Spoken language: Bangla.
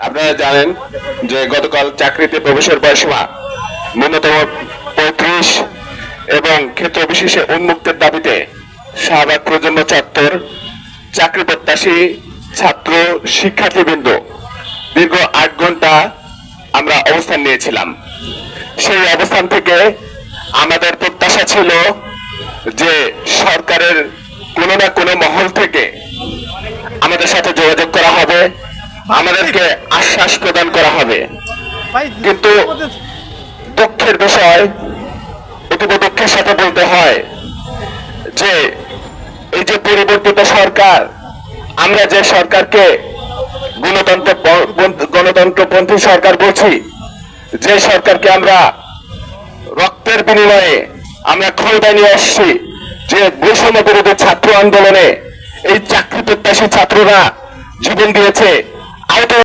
আপনারা জানেন যে গতকাল চাকরিতে প্রবেশের বয়সীমা ন্যূনতম 35 এবং ক্ষেত্র বিশেষে উন্মুক্তের দাবিতে শাহবাগ প্রজন্ম চত্বর চাকরি প্রত্যাশী ছাত্র শিক্ষার্থীবৃন্দ দীর্ঘ 8 ঘন্টা আমরা অবস্থান নিয়েছিলাম। সেই অবস্থান থেকে আমাদের প্রত্যাশা ছিল যে সরকারের কোনো না কোনো মহল থেকে আমাদের সাথে যোগাযোগ করা হবে, আমাদেরকে আশ্বাস প্রদান করা হবে। কিন্তু দুঃখের বিষয়, অতীব দুঃখের সাথে বলতে হয় যে এই যে পরিবর্তিত সরকার, আমরা যে সরকারকে গণতন্ত্রপন্থী সরকার বলছি, যে সরকারকে আমরা রক্তের বিনিময়ে আমরা ক্ষমতায় নিয়ে আসছি, যে বৈষম্য বিরোধী ছাত্র আন্দোলনে এই চাকরি প্রত্যাশী ছাত্ররা জীবন দিয়েছে, আহত